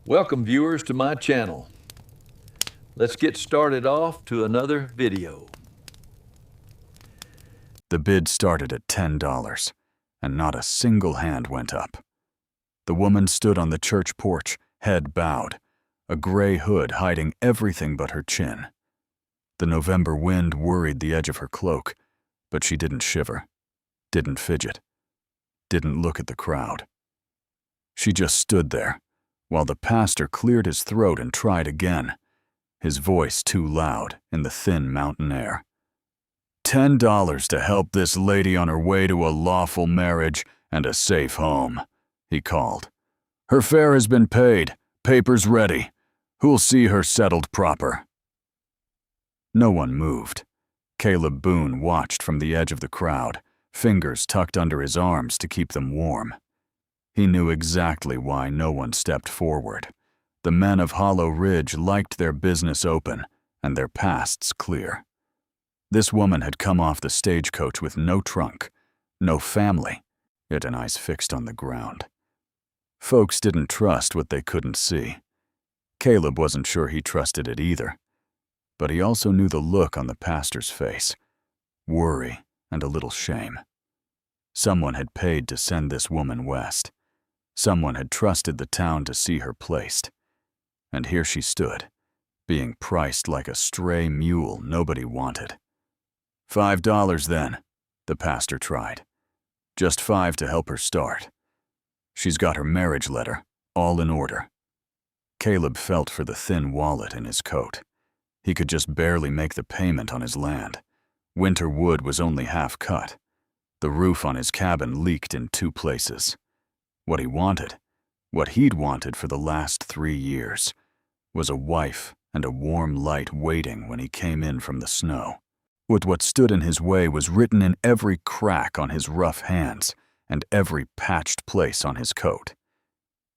Welcome viewers to my channel. Let's get started off to another video. The bid started at $10, and not a single hand went up. The woman stood on the church porch, head bowed, a gray hood hiding everything but her chin. The November wind worried the edge of her cloak, but she didn't shiver, didn't fidget, didn't look at the crowd. She just stood there, while the pastor cleared his throat and tried again, his voice too loud in the thin mountain air. $10 to help this lady on her way to a lawful marriage and a safe home, he called. Her fare has been paid, papers ready. Who'll see her settled proper? No one moved. Caleb Boone watched from the edge of the crowd, fingers tucked under his arms to keep them warm. He knew exactly why no one stepped forward. The men of Hollow Ridge liked their business open and their pasts clear. This woman had come off the stagecoach with no trunk, no family, yet an eyes fixed on the ground. Folks didn't trust what they couldn't see. Caleb wasn't sure he trusted it either, but he also knew the look on the pastor's face, worry and a little shame. Someone had paid to send this woman west. Someone had trusted the town to see her placed. And here she stood, being priced like a stray mule nobody wanted. $5 then, the pastor tried. Just $5 to help her start. She's got her marriage letter, all in order. Caleb felt for the thin wallet in his coat. He could just barely make the payment on his land. Winter wood was only half cut. The roof on his cabin leaked in 2 places. What he wanted, what he'd wanted for the last 3 years, was a wife and a warm light waiting when he came in from the snow. With what stood in his way was written in every crack on his rough hands and every patched place on his coat.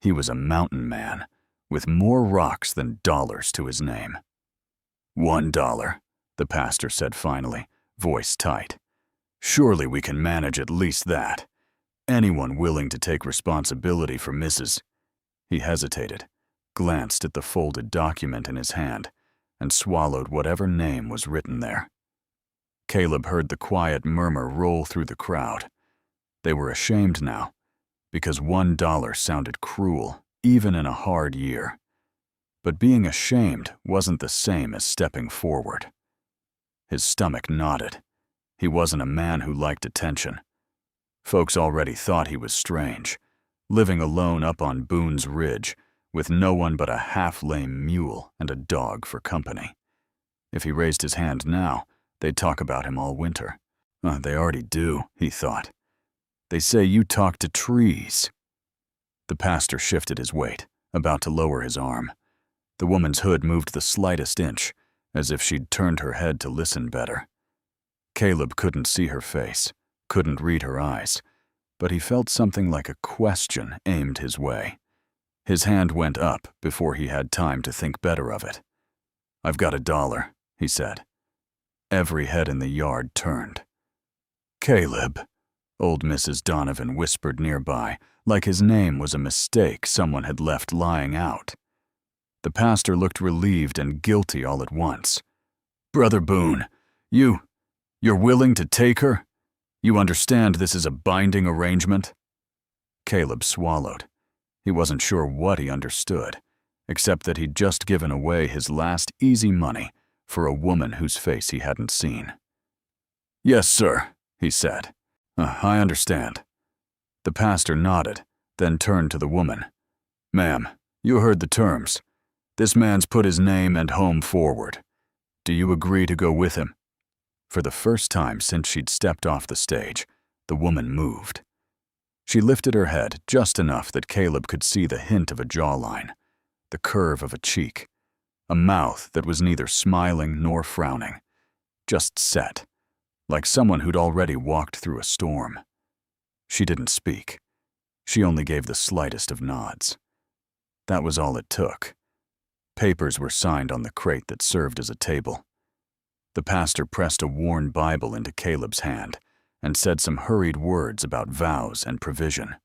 He was a mountain man, with more rocks than dollars to his name. $1, the pastor said finally, voice tight. Surely we can manage at least that. Anyone willing to take responsibility for Mrs. He hesitated, glanced at the folded document in his hand, and swallowed whatever name was written there. Caleb heard the quiet murmur roll through the crowd. They were ashamed now, because $1 sounded cruel, even in a hard year. But being ashamed wasn't the same as stepping forward. His stomach knotted. He wasn't a man who liked attention. Folks already thought he was strange, living alone up on Boone's Ridge, with no one but a half-lame mule and a dog for company. If he raised his hand now, they'd talk about him all winter. They already do, he thought. They say you talk to trees. The pastor shifted his weight, about to lower his arm. The woman's hood moved the slightest inch, as if she'd turned her head to listen better. Caleb couldn't see her face, couldn't read her eyes, but he felt something like a question aimed his way. His hand went up before he had time to think better of it. "I've got $1, he said. Every head in the yard turned. "Caleb," old Mrs. Donovan whispered nearby, like his name was a mistake someone had left lying out. The pastor looked relieved and guilty all at once. "Brother Boone, you're willing to take her? You understand this is a binding arrangement?" Caleb swallowed. He wasn't sure what he understood, except that he'd just given away his last easy money for a woman whose face he hadn't seen. "Yes, sir," he said. I understand." The pastor nodded, then turned to the woman. "Ma'am, you heard the terms. This man's put his name and home forward. Do you agree to go with him?" For the first time since she'd stepped off the stage, the woman moved. She lifted her head just enough that Caleb could see the hint of a jawline, the curve of a cheek, a mouth that was neither smiling nor frowning, just set, like someone who'd already walked through a storm. She didn't speak. She only gave the slightest of nods. That was all it took. Papers were signed on the crate that served as a table. The pastor pressed a worn Bible into Caleb's hand and said some hurried words about vows and provision.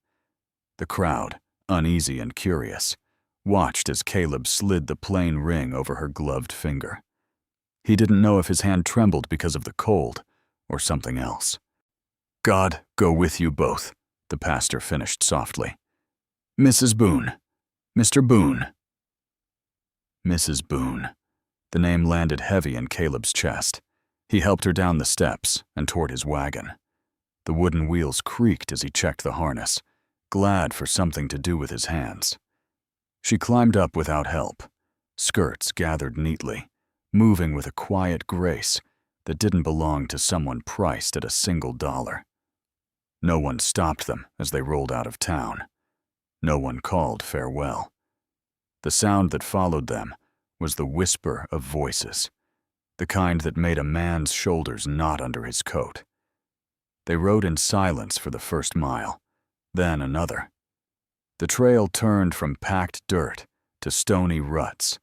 The crowd, uneasy and curious, watched as Caleb slid the plain ring over her gloved finger. He didn't know if his hand trembled because of the cold or something else. "God go with you both," the pastor finished softly. "Mrs. Boone. Mr. Boone." Mrs. Boone. The name landed heavy in Caleb's chest. He helped her down the steps and toward his wagon. The wooden wheels creaked as he checked the harness, glad for something to do with his hands. She climbed up without help, skirts gathered neatly, moving with a quiet grace that didn't belong to someone priced at $1. No one stopped them as they rolled out of town. No one called farewell. The sound that followed them was the whisper of voices, the kind that made a man's shoulders knot under his coat. They rode in silence for the first mile, then another. The trail turned from packed dirt to stony ruts,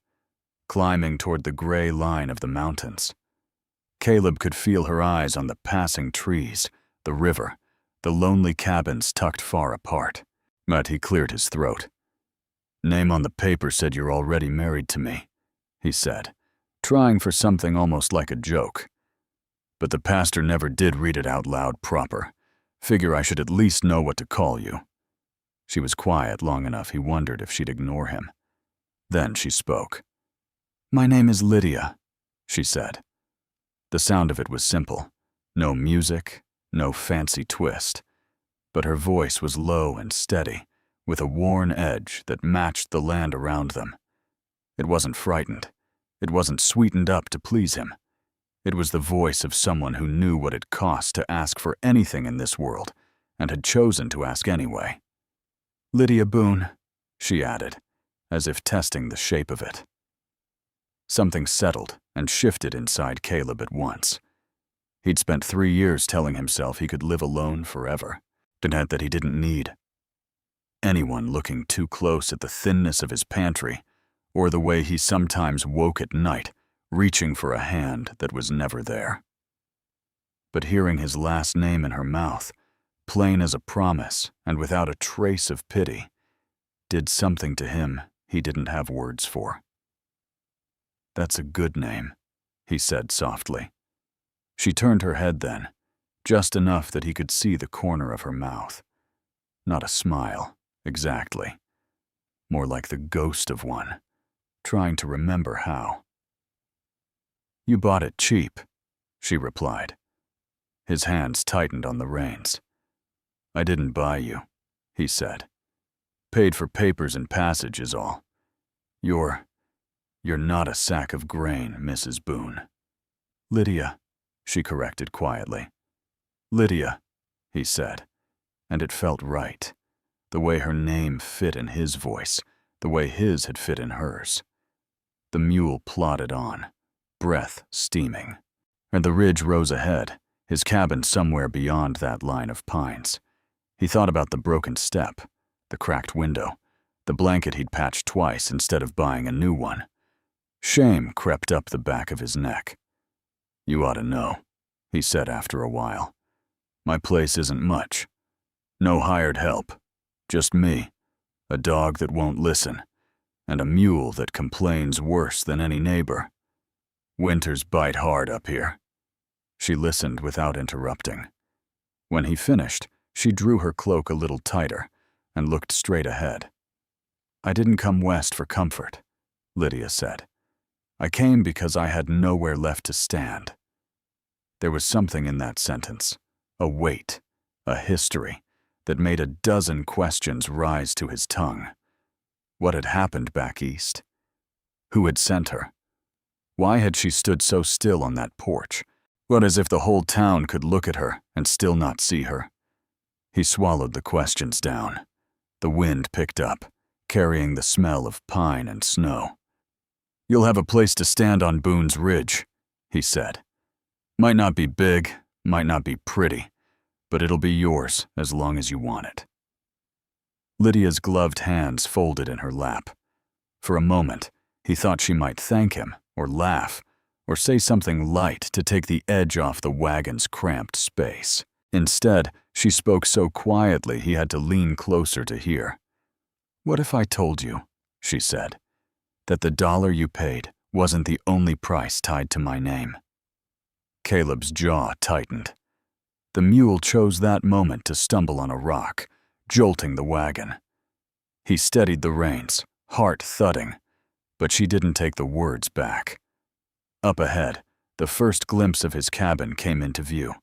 climbing toward the gray line of the mountains. Caleb could feel her eyes on the passing trees, the river, the lonely cabins tucked far apart. But he cleared his throat. "Name on the paper said you're already married to me," he said, trying for something almost like a joke. "But the pastor never did read it out loud proper. Figure I should at least know what to call you." She was quiet long enough he wondered if she'd ignore him. Then she spoke. "My name is Lydia," she said. The sound of it was simple. No music, no fancy twist. But her voice was low and steady, with a worn edge that matched the land around them. It wasn't frightened. It wasn't sweetened up to please him. It was the voice of someone who knew what it cost to ask for anything in this world, and had chosen to ask anyway. "Lydia Boone," she added, as if testing the shape of it. Something settled and shifted inside Caleb at once. He'd spent 3 years telling himself he could live alone forever, and that he didn't need anyone looking too close at the thinness of his pantry, or the way he sometimes woke at night, reaching for a hand that was never there. But hearing his last name in her mouth, plain as a promise and without a trace of pity, did something to him he didn't have words for. "That's a good name," he said softly. She turned her head then, just enough that he could see the corner of her mouth. Not a smile, exactly. More like the ghost of one, trying to remember how. "You bought it cheap," she replied. His hands tightened on the reins. "I didn't buy you," he said. "Paid for papers and passage is all. You're not a sack of grain, Mrs. Boone." "Lydia," she corrected quietly. "Lydia," he said, and it felt right. The way her name fit in his voice, the way his had fit in hers. The mule plodded on, breath steaming, and the ridge rose ahead, his cabin somewhere beyond that line of pines. He thought about the broken step, the cracked window, the blanket he'd patched twice instead of buying a new one. Shame crept up the back of his neck. "You ought to know," he said after a while. "My place isn't much. No hired help. Just me, a dog that won't listen, and a mule that complains worse than any neighbor. Winters bite hard up here." She listened without interrupting. When he finished, she drew her cloak a little tighter and looked straight ahead. "I didn't come west for comfort," Lydia said. "I came because I had nowhere left to stand." There was something in that sentence, a weight, a history, that made a dozen questions rise to his tongue. What had happened back east? Who had sent her? Why had she stood so still on that porch? What as if the whole town could look at her and still not see her? He swallowed the questions down. The wind picked up, carrying the smell of pine and snow. "You'll have a place to stand on Boone's Ridge," he said. "Might not be big, might not be pretty, but it'll be yours as long as you want it." Lydia's gloved hands folded in her lap. For a moment, he thought she might thank him, or laugh, or say something light to take the edge off the wagon's cramped space. Instead, she spoke so quietly he had to lean closer to hear. "What if I told you?" she said, "that the dollar you paid wasn't the only price tied to my name." Caleb's jaw tightened. The mule chose that moment to stumble on a rock, jolting the wagon. He steadied the reins, heart thudding, but she didn't take the words back. Up ahead, the first glimpse of his cabin came into view,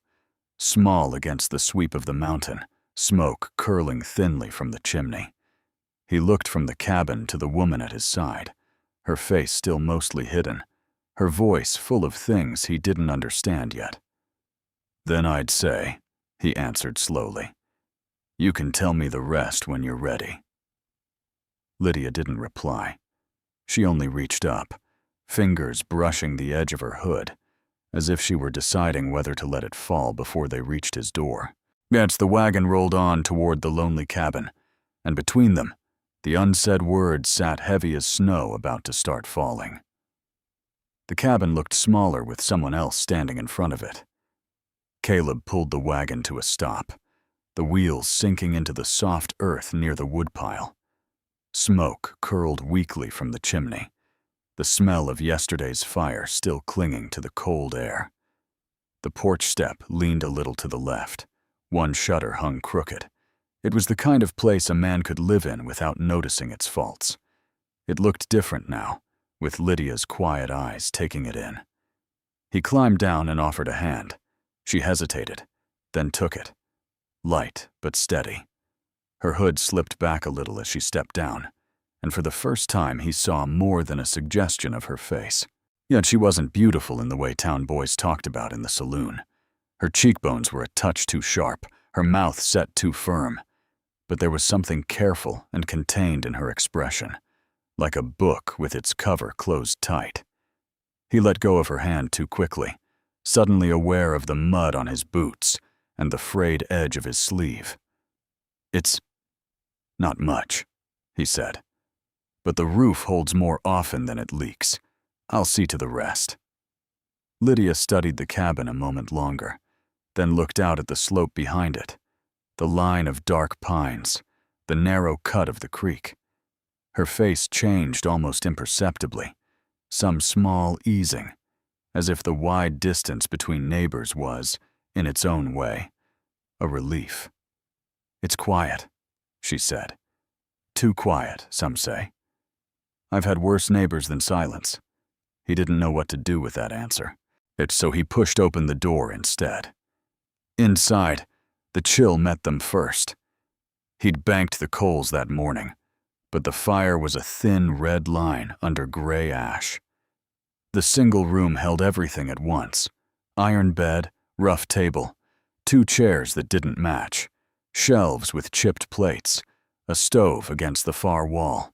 small against the sweep of the mountain, smoke curling thinly from the chimney. He looked from the cabin to the woman at his side, her face still mostly hidden, her voice full of things he didn't understand yet. "Then I'd say," he answered slowly, "you can tell me the rest when you're ready." Lydia didn't reply. She only reached up, fingers brushing the edge of her hood, as if she were deciding whether to let it fall before they reached his door. Yet the wagon rolled on toward the lonely cabin, and between them, the unsaid words sat heavy as snow about to start falling. The cabin looked smaller with someone else standing in front of it. Caleb pulled the wagon to a stop, the wheels sinking into the soft earth near the woodpile. Smoke curled weakly from the chimney, the smell of yesterday's fire still clinging to the cold air. The porch step leaned a little to the left. One shutter hung crooked. It was the kind of place a man could live in without noticing its faults. It looked different now, with Lydia's quiet eyes taking it in. He climbed down and offered a hand. She hesitated, then took it. Light but steady. Her hood slipped back a little as she stepped down, and for the first time he saw more than a suggestion of her face. Yet she wasn't beautiful in the way town boys talked about in the saloon. Her cheekbones were a touch too sharp, her mouth set too firm, but there was something careful and contained in her expression, like a book with its cover closed tight. He let go of her hand too quickly, suddenly aware of the mud on his boots and the frayed edge of his sleeve. "It's not much," he said, "but the roof holds more often than it leaks. I'll see to the rest." Lydia studied the cabin a moment longer, then looked out at the slope behind it, the line of dark pines, the narrow cut of the creek. Her face changed almost imperceptibly, some small easing, as if the wide distance between neighbors was, in its own way, a relief. "It's quiet," she said. "Too quiet, some say. I've had worse neighbors than silence." He didn't know what to do with that answer. So he pushed open the door instead. Inside, the chill met them first. He'd banked the coals that morning, but the fire was a thin red line under gray ash. The single room held everything at once: iron bed, rough table, 2 chairs that didn't match, shelves with chipped plates, a stove against the far wall.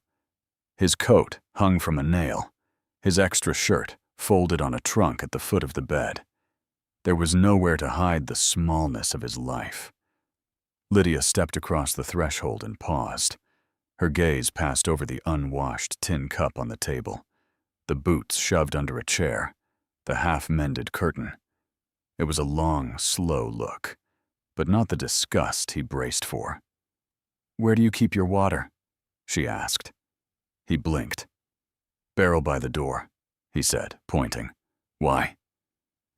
His coat hung from a nail, his extra shirt folded on a trunk at the foot of the bed. There was nowhere to hide the smallness of his life. Lydia stepped across the threshold and paused. Her gaze passed over the unwashed tin cup on the table, the boots shoved under a chair, the half-mended curtain. It was a long, slow look, but not the disgust he braced for. "Where do you keep your water?" she asked. He blinked. "Barrel by the door," he said, pointing. "Why?"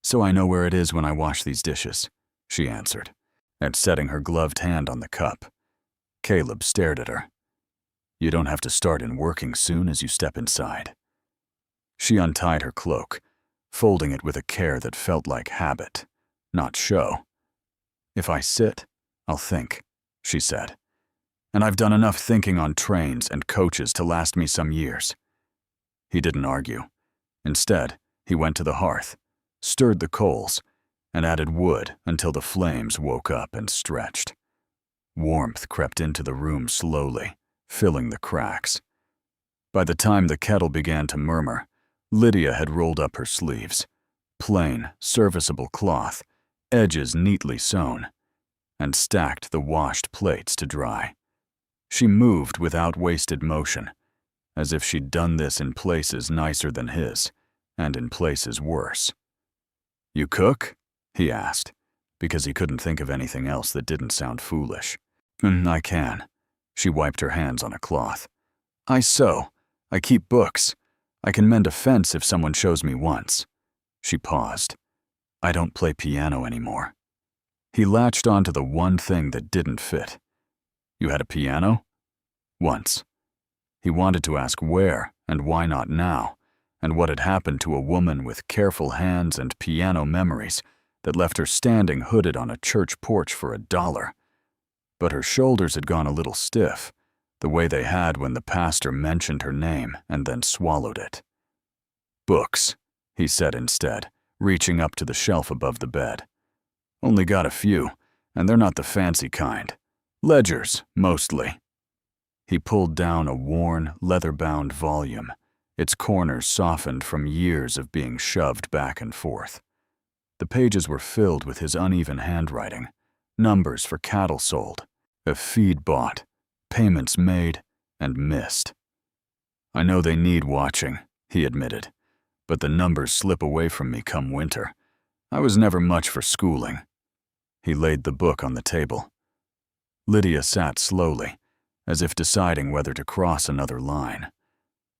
"So I know where it is when I wash these dishes," she answered, and setting her gloved hand on the cup. Caleb stared at her. "You don't have to start in working soon as you step inside." She untied her cloak, folding it with a care that felt like habit, not show. "If I sit, I'll think," she said. "And I've done enough thinking on trains and coaches to last me some years." He didn't argue. Instead, he went to the hearth, stirred the coals, and added wood until the flames woke up and stretched. Warmth crept into the room slowly, filling the cracks. By the time the kettle began to murmur, Lydia had rolled up her sleeves, plain, serviceable cloth, edges neatly sewn, and stacked the washed plates to dry. She moved without wasted motion, as if she'd done this in places nicer than his, and in places worse. "You cook?" he asked, because he couldn't think of anything else that didn't sound foolish. "I can." She wiped her hands on a cloth. "I sew, I keep books. I can mend a fence if someone shows me once." She paused. "I don't play piano anymore." He latched onto the one thing that didn't fit. "You had a piano?" "Once." He wanted to ask where and why not now, and what had happened to a woman with careful hands and piano memories that left her standing hooded on a church porch for $1. But her shoulders had gone a little stiff, the way they had when the pastor mentioned her name and then swallowed it. "Books," he said instead, reaching up to the shelf above the bed. "Only got a few, and they're not the fancy kind. Ledgers, mostly." He pulled down a worn, leather-bound volume, its corners softened from years of being shoved back and forth. The pages were filled with his uneven handwriting, numbers for cattle sold, a feed bought, payments made and missed. "I know they need watching," he admitted, "but the numbers slip away from me come winter. I was never much for schooling." He laid the book on the table. Lydia sat slowly, as if deciding whether to cross another line.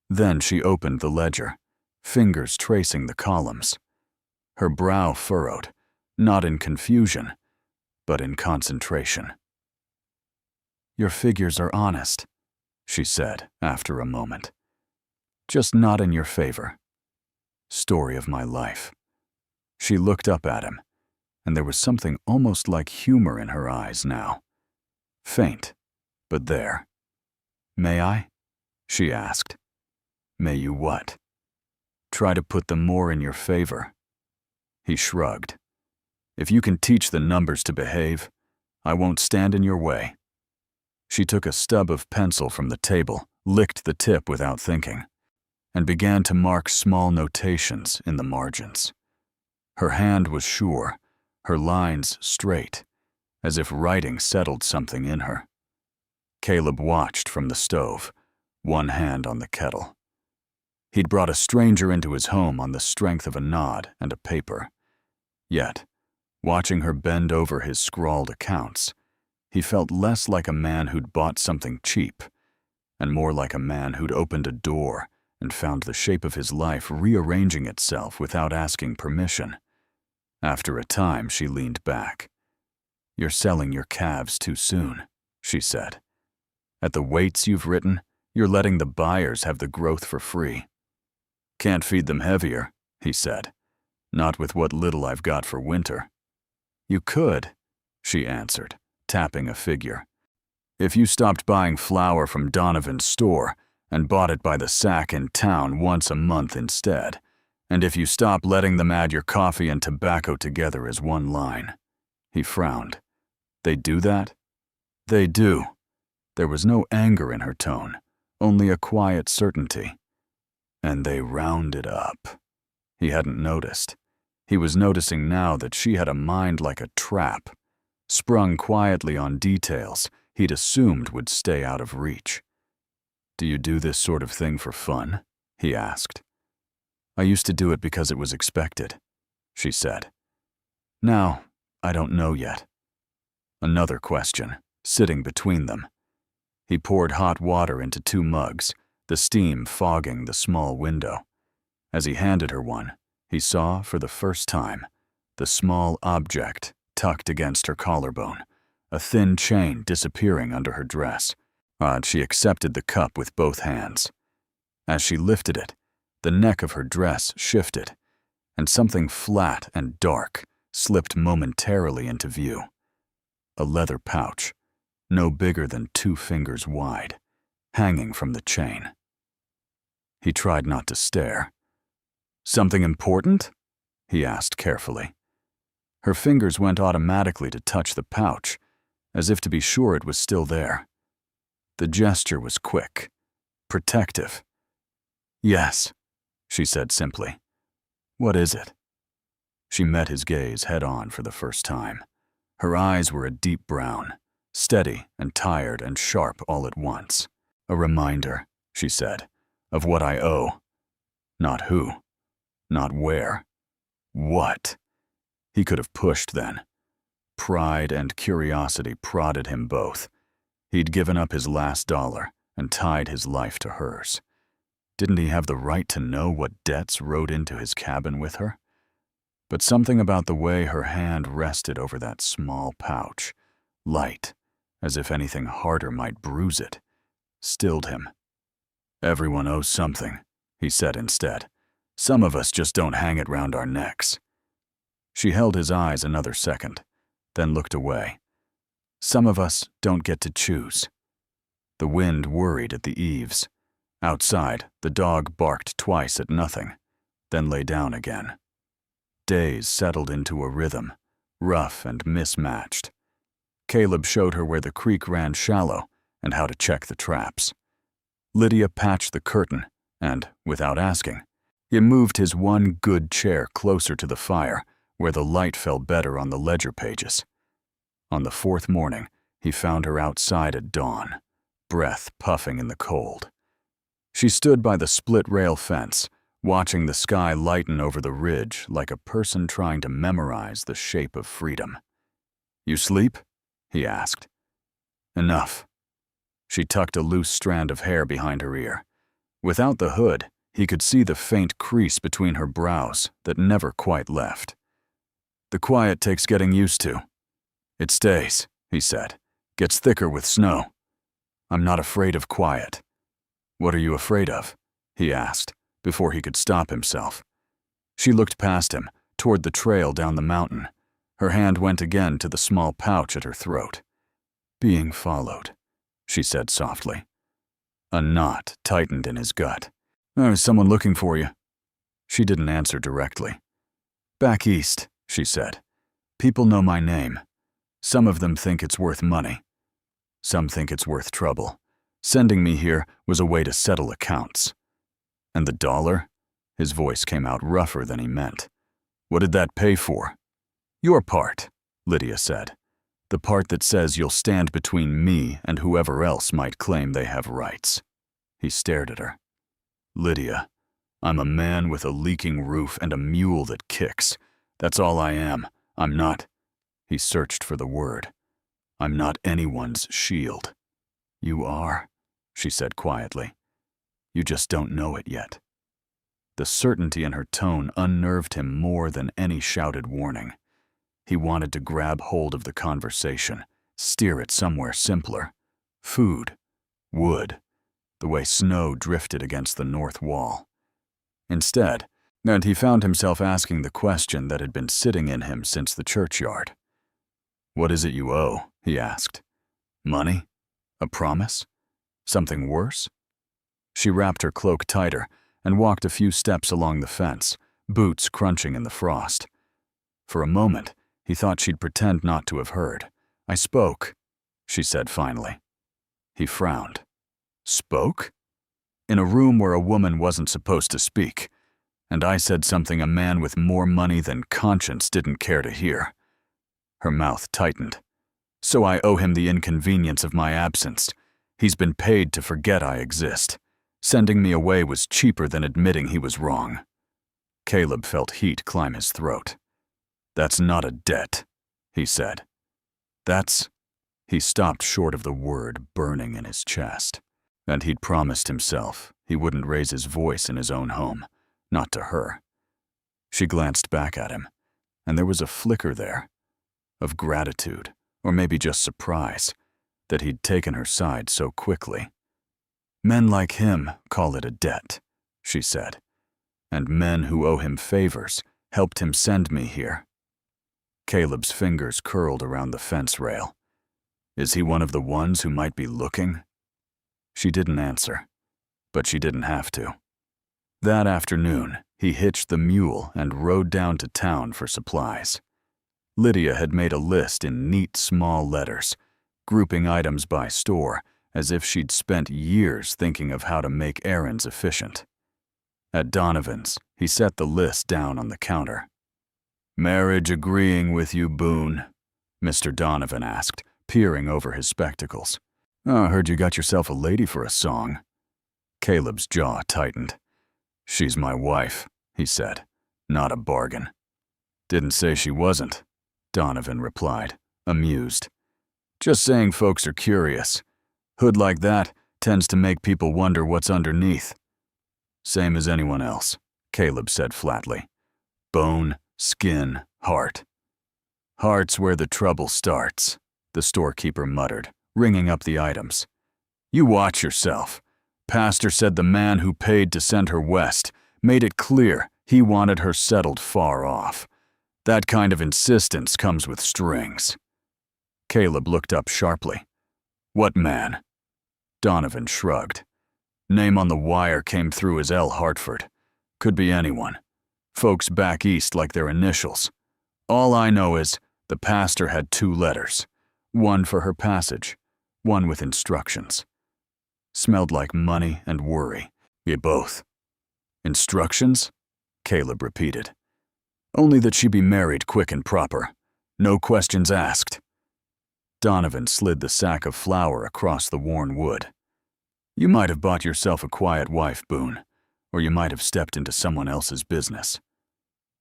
Then she opened the ledger, fingers tracing the columns. Her brow furrowed, not in confusion, but in concentration. "Your figures are honest," she said after a moment. "Just not in your favor. Story of my life." She looked up at him, and there was something almost like humor in her eyes now. Faint, but there. "May I?" she asked. "May you what?" "Try to put them more in your favor." He shrugged. "If you can teach the numbers to behave, I won't stand in your way." She took a stub of pencil from the table, licked the tip without thinking, and began to mark small notations in the margins. Her hand was sure, her lines straight, as if writing settled something in her. Caleb watched from the stove, one hand on the kettle. He'd brought a stranger into his home on the strength of a nod and a paper. Yet, watching her bend over his scrawled accounts, he felt less like a man who'd bought something cheap, and more like a man who'd opened a door and found the shape of his life rearranging itself without asking permission. After a time, she leaned back. "You're selling your calves too soon," she said. "At the weights you've written, you're letting the buyers have the growth for free." "Can't feed them heavier," he said. "Not with what little I've got for winter." "You could," she answered, tapping a figure. "If you stopped buying flour from Donovan's store and bought it by the sack in town once a month instead, and if you stopped letting them add your coffee and tobacco together as one line." He frowned. "They do that?" "They do." There was no anger in her tone, only a quiet certainty. "And they round it up." He hadn't noticed. He was noticing now that she had a mind like a trap, sprung quietly on details he'd assumed would stay out of reach. "Do you do this sort of thing for fun?" he asked. "I used to do it because it was expected," she said. "Now, I don't know yet." Another question, sitting between them. He poured hot water into 2 mugs, the steam fogging the small window. As he handed her one, he saw, for the first time, the small object tucked against her collarbone, a thin chain disappearing under her dress. She accepted the cup with both hands. As she lifted it, the neck of her dress shifted, and something flat and dark slipped momentarily into view. A leather pouch, no bigger than 2 fingers wide, hanging from the chain. He tried not to stare. "Something important?" he asked carefully. Her fingers went automatically to touch the pouch, as if to be sure it was still there. The gesture was quick, protective. "Yes," she said simply. "What is it?" She met his gaze head-on for the first time. Her eyes were a deep brown, steady and tired and sharp all at once. "A reminder," she said, "of what I owe. Not who, not where, what." He could have pushed then. Pride and curiosity prodded him both. He'd given up his last dollar and tied his life to hers. Didn't he have the right to know what debts rode into his cabin with her? But something about the way her hand rested over that small pouch, light, as if anything harder might bruise it, stilled him. "Everyone owes something," he said instead. "Some of us just don't hang it round our necks." She held his eyes another second, then looked away. "Some of us don't get to choose." The wind worried at the eaves. Outside, the dog barked twice at nothing, then lay down again. Days settled into a rhythm, rough and mismatched. Caleb showed her where the creek ran shallow and how to check the traps. Lydia patched the curtain and, without asking, he moved his one good chair closer to the fire where the light fell better on the ledger pages. On the fourth morning, he found her outside at dawn, breath puffing in the cold. She stood by the split-rail fence, watching the sky lighten over the ridge like a person trying to memorize the shape of freedom. "You sleep?" he asked. "Enough." She tucked a loose strand of hair behind her ear. Without the hood, he could see the faint crease between her brows that never quite left. "The quiet takes getting used to." "It stays," he said. "Gets thicker with snow." "I'm not afraid of quiet." "What are you afraid of?" he asked, before he could stop himself. She looked past him, toward the trail down the mountain. Her hand went again to the small pouch at her throat. "Being followed," she said softly. A knot tightened in his gut. "There's someone looking for you." She didn't answer directly. "Back east," she said. "People know my name. Some of them think it's worth money. Some think it's worth trouble. Sending me here was a way to settle accounts." "And the dollar?" His voice came out rougher than he meant. "What did that pay for?" "Your part," Lydia said. "The part that says you'll stand between me and whoever else might claim they have rights." He stared at her. "Lydia, I'm a man with a leaking roof and a mule that kicks. That's all I am. I'm not—" He searched for the word. "I'm not anyone's shield." "You are," she said quietly. "You just don't know it yet." The certainty in her tone unnerved him more than any shouted warning. He wanted to grab hold of the conversation, steer it somewhere simpler. Food, wood, the way snow drifted against the north wall. Instead, and he found himself asking the question that had been sitting in him since the churchyard. "What is it you owe?" he asked. "Money? A promise? Something worse?" She wrapped her cloak tighter and walked a few steps along the fence, boots crunching in the frost. For a moment, he thought she'd pretend not to have heard. "I spoke," she said finally. He frowned. "Spoke?" "In a room where a woman wasn't supposed to speak. And I said something a man with more money than conscience didn't care to hear." Her mouth tightened. "So I owe him the inconvenience of my absence. He's been paid to forget I exist. Sending me away was cheaper than admitting he was wrong." Caleb felt heat climb his throat. "That's not a debt," he said. "That's—" He stopped short of the word burning in his chest. And he'd promised himself he wouldn't raise his voice in his own home, not to her. She glanced back at him, and there was a flicker there, of gratitude, or maybe just surprise, that he'd taken her side so quickly. "Men like him call it a debt," she said, "and men who owe him favors helped him send me here." Caleb's fingers curled around the fence rail. "Is he one of the ones who might be looking?" She didn't answer, but she didn't have to. That afternoon, he hitched the mule and rode down to town for supplies. Lydia had made a list in neat small letters, grouping items by store as if she'd spent years thinking of how to make errands efficient. At Donovan's, he set the list down on the counter. "Marriage agreeing with you, Boone?" Mr. Donovan asked, peering over his spectacles. "Oh, I heard you got yourself a lady for a song." Caleb's jaw tightened. "She's my wife," he said. "Not a bargain." "Didn't say she wasn't," Donovan replied, amused. "Just saying folks are curious. Hood like that tends to make people wonder what's underneath." Same as anyone else, Caleb said flatly. Bone, skin, heart. Heart's where the trouble starts, the storekeeper muttered, ringing up the items. You watch yourself. Pastor said the man who paid to send her west made it clear he wanted her settled far off. That kind of insistence comes with strings. Caleb looked up sharply. What man? Donovan shrugged. Name on the wire came through as L. Hartford. Could be anyone. Folks back east like their initials. All I know is the pastor had 2 letters. One for her passage, one with instructions. Smelled like money and worry. Yeah, both. Instructions? Caleb repeated. Only that she be married quick and proper. No questions asked. Donovan slid the sack of flour across the worn wood. You might have bought yourself a quiet wife, Boone, or you might have stepped into someone else's business.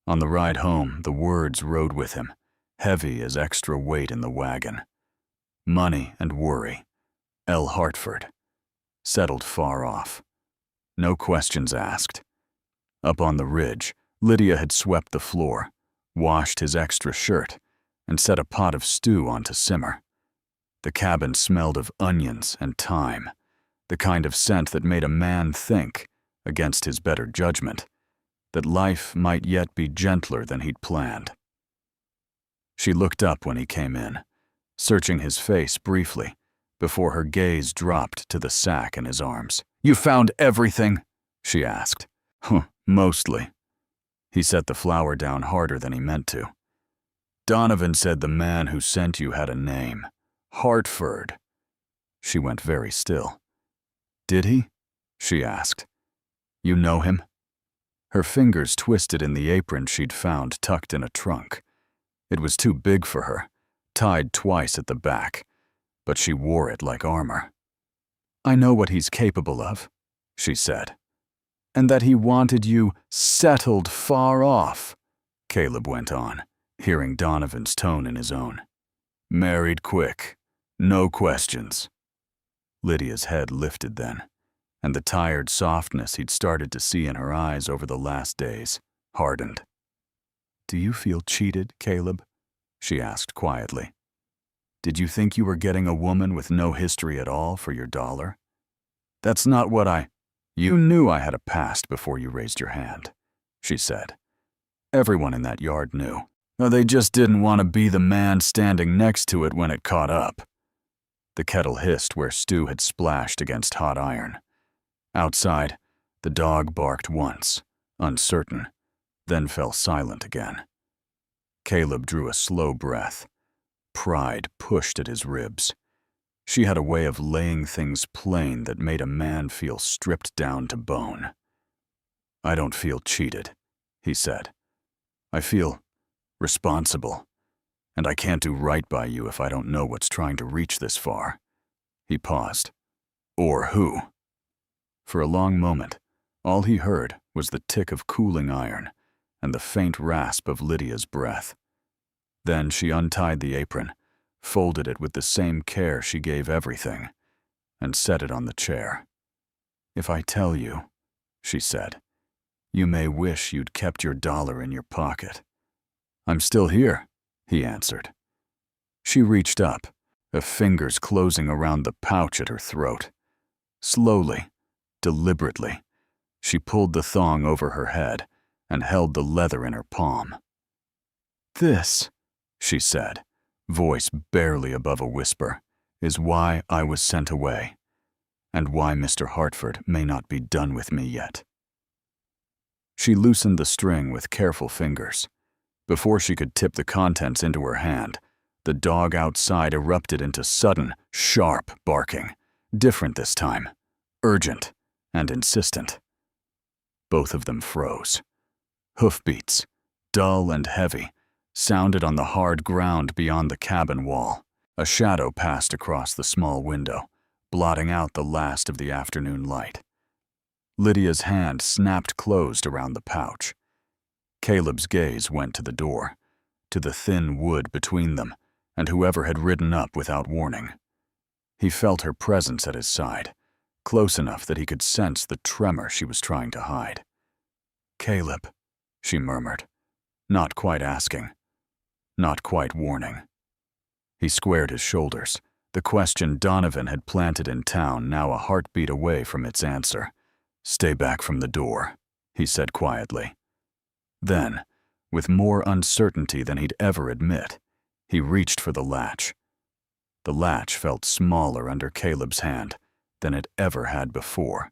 On the ride home, the words rode with him, heavy as extra weight in the wagon. Money and worry. L. Hartford. Settled far off. No questions asked. Up on the ridge, Lydia had swept the floor, washed his extra shirt, and set a pot of stew on to simmer. The cabin smelled of onions and thyme, the kind of scent that made a man think, against his better judgment, that life might yet be gentler than he'd planned. She looked up when he came in, searching his face briefly, before her gaze dropped to the sack in his arms. You found everything? She asked. Mostly. He set the flour down harder than he meant to. Donovan said the man who sent you had a name. Hartford. She went very still. Did he? She asked. You know him? Her fingers twisted in the apron she'd found tucked in a trunk. It was too big for her, tied twice at the back, but she wore it like armor. I know what he's capable of, she said. And that he wanted you settled far off, Caleb went on, hearing Donovan's tone in his own. Married quick. No questions. Lydia's head lifted then, and the tired softness he'd started to see in her eyes over the last days hardened. Do you feel cheated, Caleb? She asked quietly. Did you think you were getting a woman with no history at all for your dollar? That's not what You knew I had a past before you raised your hand, she said. Everyone in that yard knew. They just didn't want to be the man standing next to it when it caught up. The kettle hissed where stew had splashed against hot iron. Outside, the dog barked once, uncertain, then fell silent again. Caleb drew a slow breath. Pride pushed at his ribs. She had a way of laying things plain that made a man feel stripped down to bone. I don't feel cheated, he said. I feel responsible, and I can't do right by you if I don't know what's trying to reach this far. He paused. Or who? For a long moment, all he heard was the tick of cooling iron and the faint rasp of Lydia's breath. Then she untied the apron, folded it with the same care she gave everything, and set it on the chair. If I tell you, she said, you may wish you'd kept your dollar in your pocket. I'm still here, he answered. She reached up, her fingers closing around the pouch at her throat. Slowly, deliberately, she pulled the thong over her head and held the leather in her palm. This, she said, voice barely above a whisper, is why I was sent away, and why Mr. Hartford may not be done with me yet. She loosened the string with careful fingers. Before she could tip the contents into her hand, the dog outside erupted into sudden, sharp barking, different this time, urgent and insistent. Both of them froze. Hoofbeats, dull and heavy, sounded on the hard ground beyond the cabin wall. A shadow passed across the small window, blotting out the last of the afternoon light. Lydia's hand snapped closed around the pouch. Caleb's gaze went to the door, to the thin wood between them, and whoever had ridden up without warning. He felt her presence at his side, close enough that he could sense the tremor she was trying to hide. "Caleb," she murmured, not quite asking, not quite warning. He squared his shoulders, the question Donovan had planted in town now a heartbeat away from its answer. "Stay back from the door," he said quietly. Then, with more uncertainty than he'd ever admit, he reached for the latch. The latch felt smaller under Caleb's hand than it ever had before.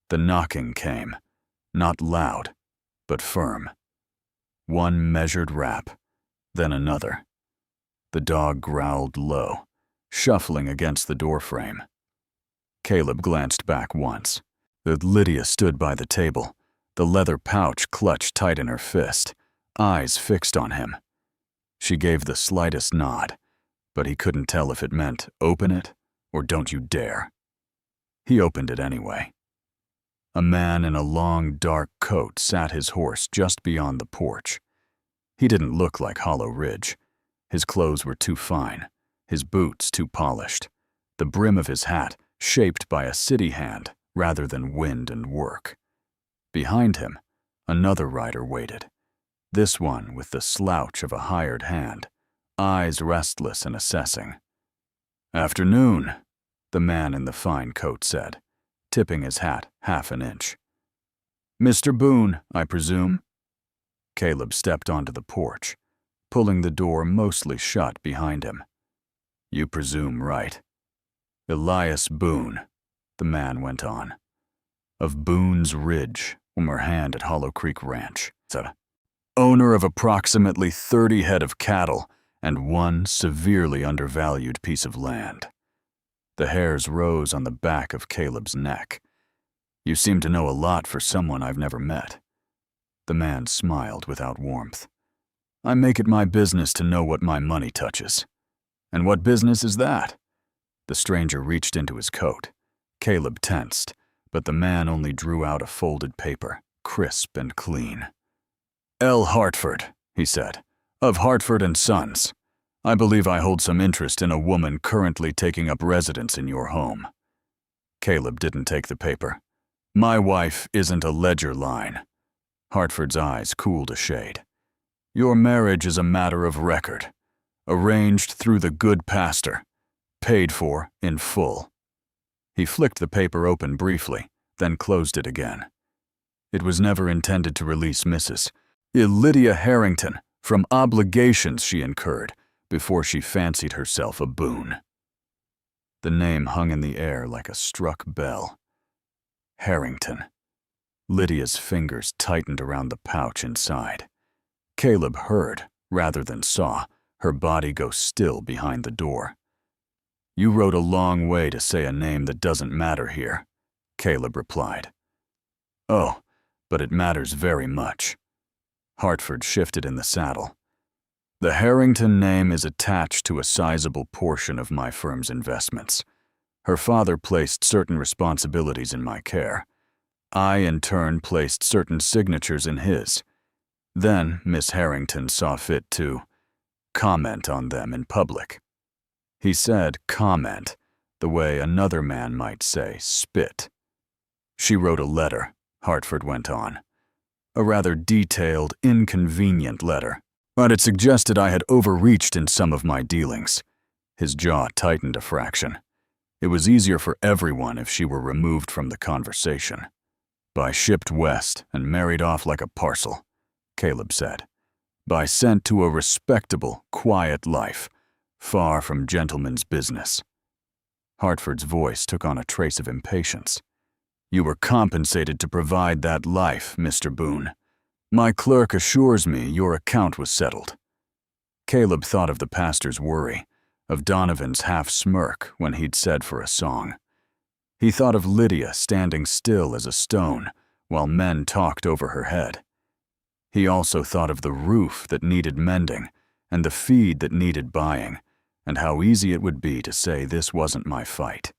The knocking came, not loud, but firm. One measured rap, then another. The dog growled low, shuffling against the doorframe. Caleb glanced back once. Lydia stood by the table, the leather pouch clutched tight in her fist, eyes fixed on him. She gave the slightest nod, but he couldn't tell if it meant open it or don't you dare. He opened it anyway. A man in a long, dark coat sat his horse just beyond the porch. He didn't look like Hollow Ridge. His clothes were too fine, his boots too polished, the brim of his hat shaped by a city hand rather than wind and work. Behind him, another rider waited, this one with the slouch of a hired hand, eyes restless and assessing. "Afternoon," the man in the fine coat said, tipping his hat half an inch. "Mr. Boone, I presume?" Caleb stepped onto the porch, pulling the door mostly shut behind him. "You presume right. Elias Boone," the man went on, "of Boone's Ridge, former hand at Hollow Creek Ranch, owner of approximately 30 head of cattle and one severely undervalued piece of land." The hairs rose on the back of Caleb's neck. "You seem to know a lot for someone I've never met." The man smiled without warmth. "I make it my business to know what my money touches." "And what business is that?" The stranger reached into his coat. Caleb tensed, but the man only drew out a folded paper, crisp and clean. "L. Hartford," he said, "of Hartford and Sons. I believe I hold some interest in a woman currently taking up residence in your home." Caleb didn't take the paper. "My wife isn't a ledger line." Hartford's eyes cooled a shade. "Your marriage is a matter of record, arranged through the good pastor, paid for in full." He flicked the paper open briefly, then closed it again. "It was never intended to release Mrs. Lydia Harrington from obligations she incurred before she fancied herself a Boone." The name hung in the air like a struck bell. Harrington. Lydia's fingers tightened around the pouch inside. Caleb heard, rather than saw, her body go still behind the door. "You rode a long way to say a name that doesn't matter here," Caleb replied. "Oh, but it matters very much." Hartford shifted in the saddle. "The Harrington name is attached to a sizable portion of my firm's investments. Her father placed certain responsibilities in my care. I, in turn, placed certain signatures in his. Then Miss Harrington saw fit to comment on them in public." He said comment, the way another man might say spit. "She wrote a letter," Hartford went on. "A rather detailed, inconvenient letter, but it suggested I had overreached in some of my dealings." His jaw tightened a fraction. "It was easier for everyone if she were removed from the conversation. By shipped west and married off like a parcel," Caleb said. "By sent to a respectable, quiet life, far from gentleman's business." Hartford's voice took on a trace of impatience. "You were compensated to provide that life, Mr. Boone. My clerk assures me your account was settled." Caleb thought of the pastor's worry, of Donovan's half-smirk when he'd said for a song. He thought of Lydia standing still as a stone while men talked over her head. He also thought of the roof that needed mending and the feed that needed buying, and how easy it would be to say this wasn't my fight.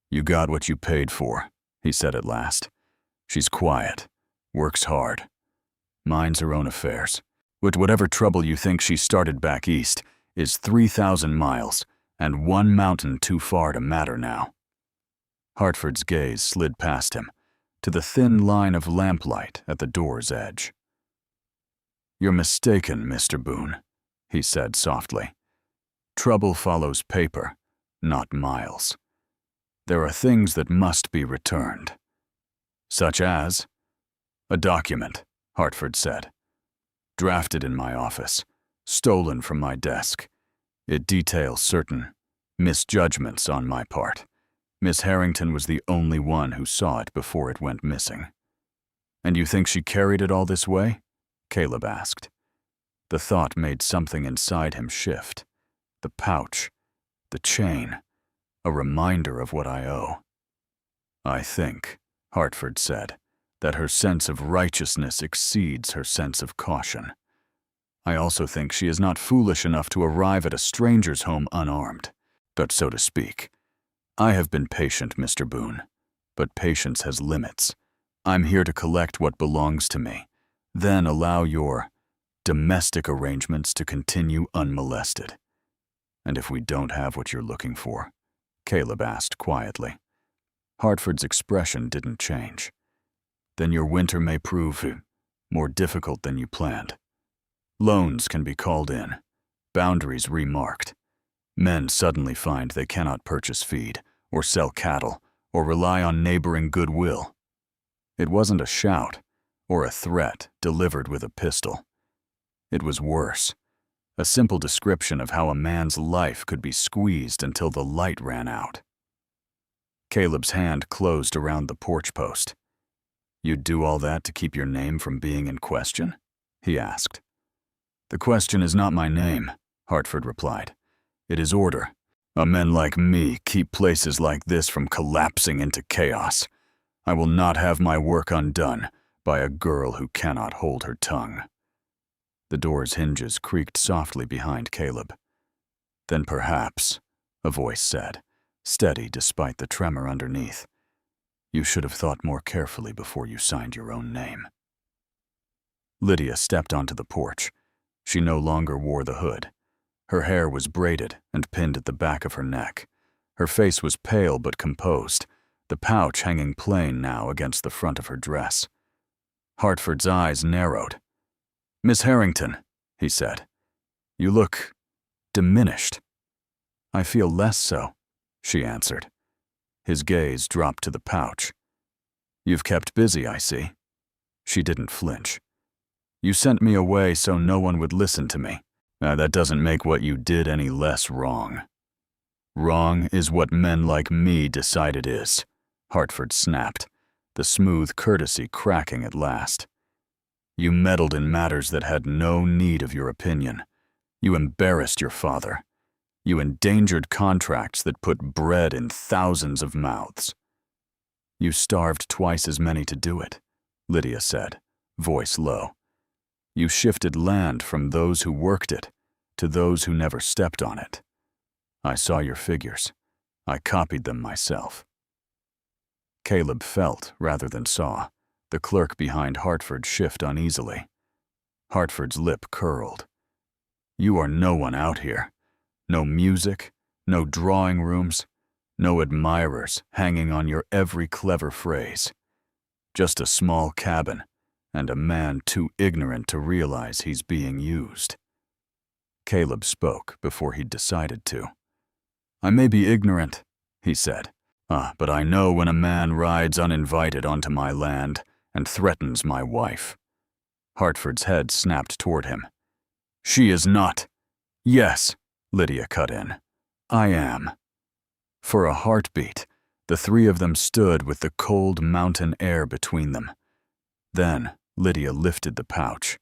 "You got what you paid for," he said at last. "She's quiet, works hard, minds her own affairs. With whatever trouble you think she started back east is 3,000 miles and one mountain too far to matter now." Hartford's gaze slid past him, to the thin line of lamplight at the door's edge. "You're mistaken, Mr. Boone," he said softly. "Trouble follows paper, not miles. There are things that must be returned." "Such as?" "A document," Hartford said. "Drafted in my office, stolen from my desk. It details certain misjudgments on my part. Miss Harrington was the only one who saw it before it went missing." "And you think she carried it all this way?" Caleb asked. The thought made something inside him shift. The pouch, the chain, a reminder of what I owe. "I think," Hartford said, "that her sense of righteousness exceeds her sense of caution. I also think she is not foolish enough to arrive at a stranger's home unarmed, but so to speak. I have been patient, Mr. Boone, but patience has limits. I'm here to collect what belongs to me, then allow your domestic arrangements to continue unmolested." "And if we don't have what you're looking for?" Caleb asked quietly. Hartford's expression didn't change. "Then your winter may prove more difficult than you planned. Loans can be called in, boundaries remarked. Men suddenly find they cannot purchase feed, or sell cattle, or rely on neighboring goodwill." It wasn't a shout, or a threat delivered with a pistol. It was worse, a simple description of how a man's life could be squeezed until the light ran out. Caleb's hand closed around the porch post. "You'd do all that to keep your name from being in question?" he asked. "The question is not my name," Hartford replied. "It is order. A men like me keep places like this from collapsing into chaos. I will not have my work undone by a girl who cannot hold her tongue." The door's hinges creaked softly behind Caleb. "Then perhaps," a voice said, steady despite the tremor underneath, "you should have thought more carefully before you signed your own name." Lydia stepped onto the porch. She no longer wore the hood. Her hair was braided and pinned at the back of her neck. Her face was pale but composed, the pouch hanging plain now against the front of her dress. Hartford's eyes narrowed. "Miss Harrington," he said, "you look diminished." "I feel less so," she answered. His gaze dropped to the pouch. "You've kept busy, I see." She didn't flinch. "You sent me away so no one would listen to me. That doesn't make what you did any less wrong." "Wrong is what men like me decide it is," Hartford snapped, the smooth courtesy cracking at last. "You meddled in matters that had no need of your opinion. You embarrassed your father. You endangered contracts that put bread in thousands of mouths." "You starved twice as many to do it," Lydia said, voice low. "You shifted land from those who worked it to those who never stepped on it. I saw your figures. I copied them myself." Caleb felt rather than saw the clerk behind Hartford shift uneasily. Hartford's lip curled. "You are no one out here. No music, no drawing rooms, no admirers hanging on your every clever phrase. Just a small cabin and a man too ignorant to realize he's being used." Caleb spoke before he'd decided to. "I may be ignorant," he said, "but I know when a man rides uninvited onto my land and threatens my wife." Hartford's head snapped toward him. "She is not." "Yes," Lydia cut in. "I am." For a heartbeat, the three of them stood with the cold mountain air between them. Then Lydia lifted the pouch.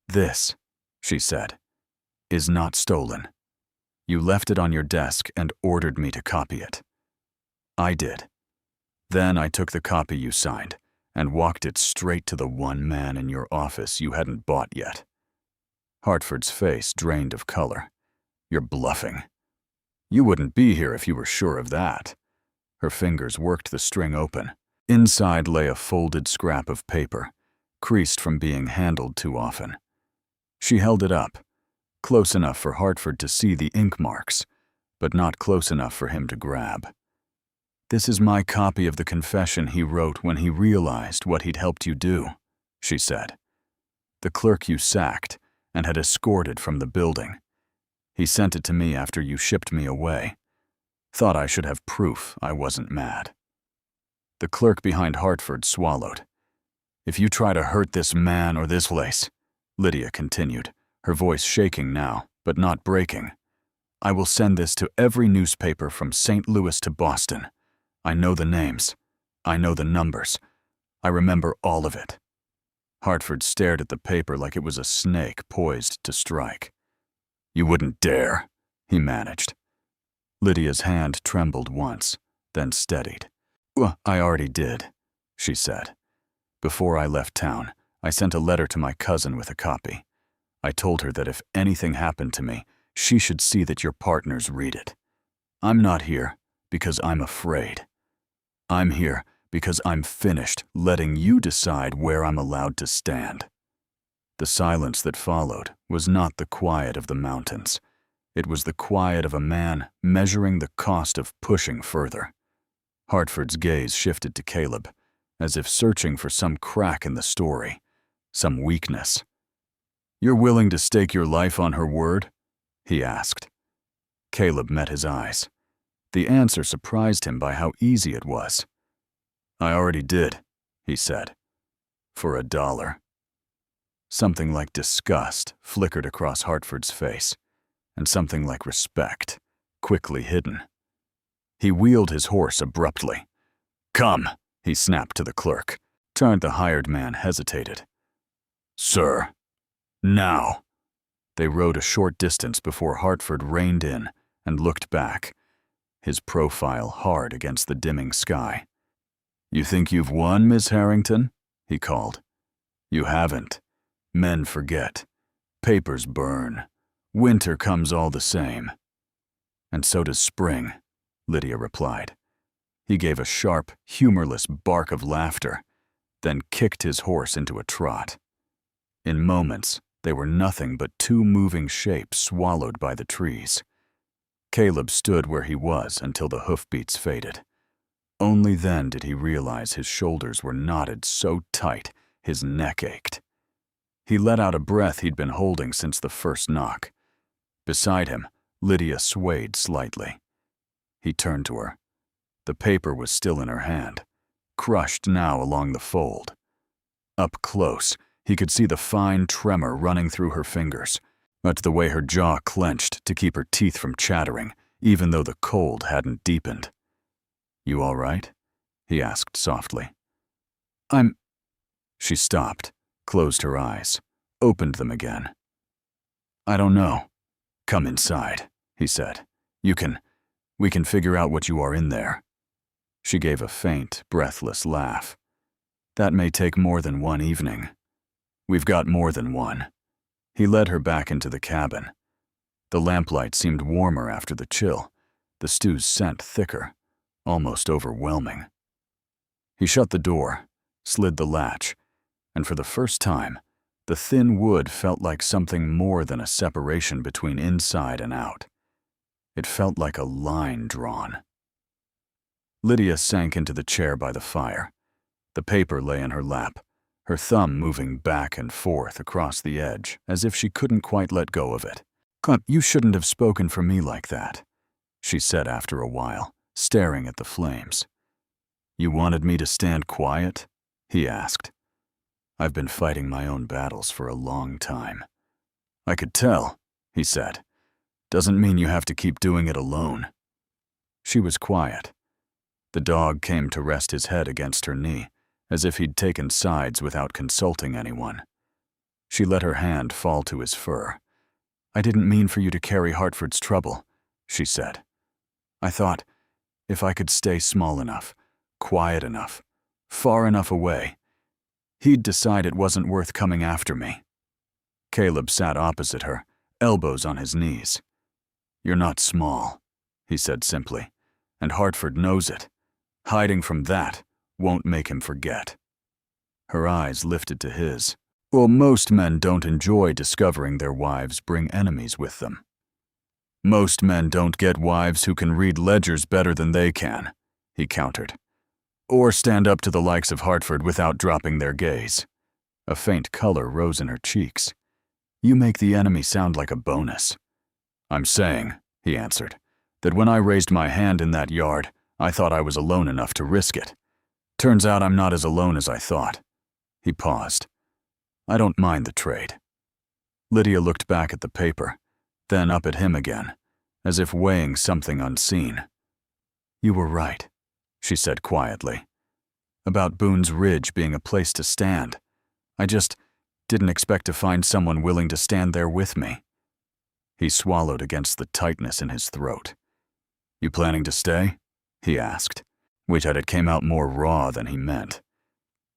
"This," she said, "is not stolen. You left it on your desk and ordered me to copy it. I did. Then I took the copy you signed and walked it straight to the one man in your office you hadn't bought yet." Hartford's face drained of color. "You're bluffing. You wouldn't be here if you were sure of that." Her fingers worked the string open. Inside lay a folded scrap of paper, creased from being handled too often. She held it up, close enough for Hartford to see the ink marks, but not close enough for him to grab. "This is my copy of the confession he wrote when he realized what he'd helped you do," she said. "The clerk you sacked and had escorted from the building. He sent it to me after you shipped me away. Thought I should have proof I wasn't mad." The clerk behind Hartford swallowed. "If you try to hurt this man or this place," Lydia continued, her voice shaking now, but not breaking, "I will send this to every newspaper from St. Louis to Boston. I know the names. I know the numbers. I remember all of it." Hartford stared at the paper like it was a snake poised to strike. "You wouldn't dare," he managed. Lydia's hand trembled once, then steadied. "Well, I already did," she said. "Before I left town, I sent a letter to my cousin with a copy. I told her that if anything happened to me, she should see that your partners read it. I'm not here because I'm afraid. I'm here because I'm finished letting you decide where I'm allowed to stand." The silence that followed was not the quiet of the mountains. It was the quiet of a man measuring the cost of pushing further. Hartford's gaze shifted to Caleb, as if searching for some crack in the story, some weakness. "You're willing to stake your life on her word?" he asked. Caleb met his eyes. The answer surprised him by how easy it was. "I already did," he said. "For $1. Something like disgust flickered across Hartford's face, and something like respect, quickly hidden. He wheeled his horse abruptly. "Come," he snapped to the clerk. The hired man hesitated. "Sir, now." They rode a short distance before Hartford reined in and looked back, his profile hard against the dimming sky. "You think you've won, Miss Harrington?" he called. "You haven't. Men forget. Papers burn. Winter comes all the same." "And so does spring," Lydia replied. He gave a sharp, humorless bark of laughter, then kicked his horse into a trot. In moments, they were nothing but two moving shapes swallowed by the trees. Caleb stood where he was until the hoofbeats faded. Only then did he realize his shoulders were knotted so tight his neck ached. He let out a breath he'd been holding since the first knock. Beside him, Lydia swayed slightly. He turned to her. The paper was still in her hand, crushed now along the fold. Up close, he could see the fine tremor running through her fingers, but the way her jaw clenched to keep her teeth from chattering, even though the cold hadn't deepened. "You all right?" he asked softly. She stopped, closed her eyes, opened them again. "I don't know. Come inside," he said. We can figure out what you are in there." She gave a faint, breathless laugh. "That may take more than one evening. We've got more than one." He led her back into the cabin. The lamplight seemed warmer after the chill, the stew's scent thicker, almost overwhelming. He shut the door, slid the latch, and for the first time, the thin wood felt like something more than a separation between inside and out. It felt like a line drawn. Lydia sank into the chair by the fire. The paper lay in her lap, her thumb moving back and forth across the edge as if she couldn't quite let go of it. "You shouldn't have spoken for me like that," she said after a while, staring at the flames. "You wanted me to stand quiet?" he asked. "I've been fighting my own battles for a long time." "I could tell," he said. "Doesn't mean you have to keep doing it alone." She was quiet. The dog came to rest his head against her knee, as if he'd taken sides without consulting anyone. She let her hand fall to his fur. "I didn't mean for you to carry Hartford's trouble," she said. "I thought, if I could stay small enough, quiet enough, far enough away, he'd decide it wasn't worth coming after me." Caleb sat opposite her, elbows on his knees. "You're not small," he said simply, "and Hartford knows it. Hiding from that won't make him forget." Her eyes lifted to his. "Well, most men don't enjoy discovering their wives bring enemies with them. Most men don't get wives who can read ledgers better than they can," he countered. Or stand up to the likes of Hartford without dropping their gaze. A faint color rose in her cheeks. You make the enemy sound like a bonus. I'm saying, he answered, that when I raised my hand in that yard, I thought I was alone enough to risk it. Turns out I'm not as alone as I thought. He paused. I don't mind the trade. Lydia looked back at the paper, then up at him again, as if weighing something unseen. You were right, she said quietly, about Boone's Ridge being a place to stand. I just didn't expect to find someone willing to stand there with me. He swallowed against the tightness in his throat. You planning to stay? He asked, which had it came out more raw than he meant.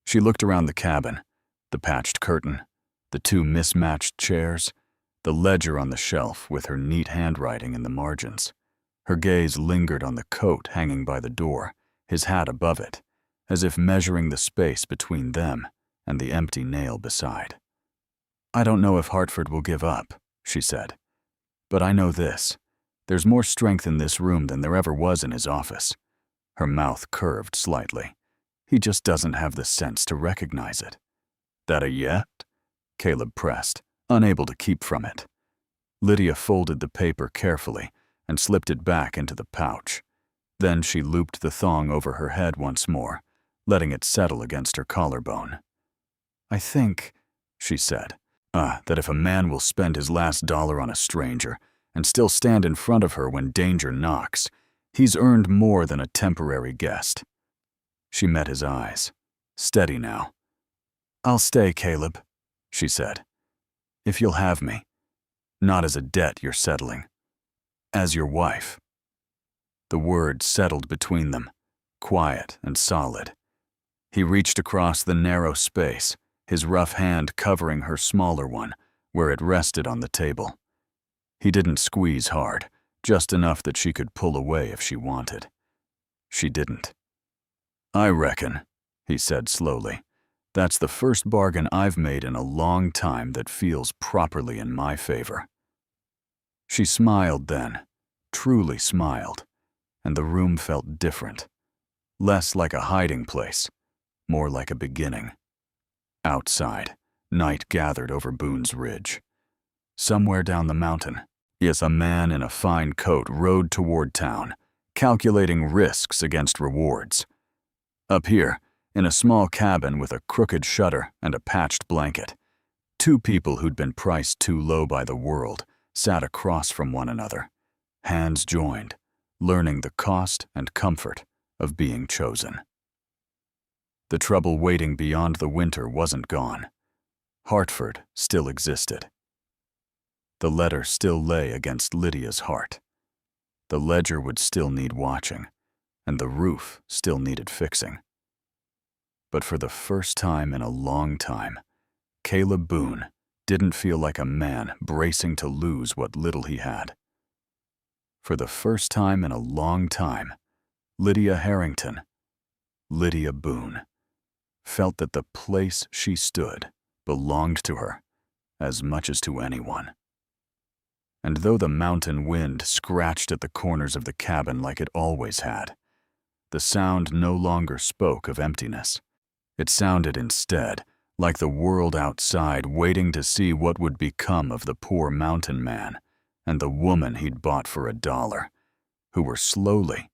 She looked around the cabin, the patched curtain, the two mismatched chairs, the ledger on the shelf with her neat handwriting in the margins. Her gaze lingered on the coat hanging by the door, his hat above it, as if measuring the space between them and the empty nail beside. I don't know if Hartford will give up, she said. But I know this. There's more strength in this room than there ever was in his office. Her mouth curved slightly. He just doesn't have the sense to recognize it. That a yet? Caleb pressed, unable to keep from it. Lydia folded the paper carefully and slipped it back into the pouch. Then she looped the thong over her head once more, letting it settle against her collarbone. I think, she said, that if a man will spend his last dollar on a stranger and still stand in front of her when danger knocks, he's earned more than a temporary guest. She met his eyes, steady now. I'll stay, Caleb, she said, if you'll have me. Not as a debt you're settling. As your wife. The words settled between them, quiet and solid. He reached across the narrow space, his rough hand covering her smaller one, where it rested on the table. He didn't squeeze hard, just enough that she could pull away if she wanted. She didn't. I reckon, he said slowly, that's the first bargain I've made in a long time that feels properly in my favor. She smiled then, truly smiled, and the room felt different. Less like a hiding place, more like a beginning. Outside, night gathered over Boone's Ridge. Somewhere down the mountain, yes, a man in a fine coat rode toward town, calculating risks against rewards. Up here, in a small cabin with a crooked shutter and a patched blanket, two people who'd been priced too low by the world sat across from one another, hands joined, learning the cost and comfort of being chosen. The trouble waiting beyond the winter wasn't gone. Hartford still existed. The letter still lay against Lydia's heart. The ledger would still need watching, and the roof still needed fixing. But for the first time in a long time, Caleb Boone didn't feel like a man bracing to lose what little he had. For the first time in a long time, Lydia Harrington, Lydia Boone, felt that the place she stood belonged to her as much as to anyone. And though the mountain wind scratched at the corners of the cabin like it always had, the sound no longer spoke of emptiness. It sounded instead like the world outside waiting to see what would become of the poor mountain man and the woman he'd bought for $1, who were slowly,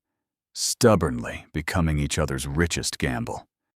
stubbornly becoming each other's richest gamble.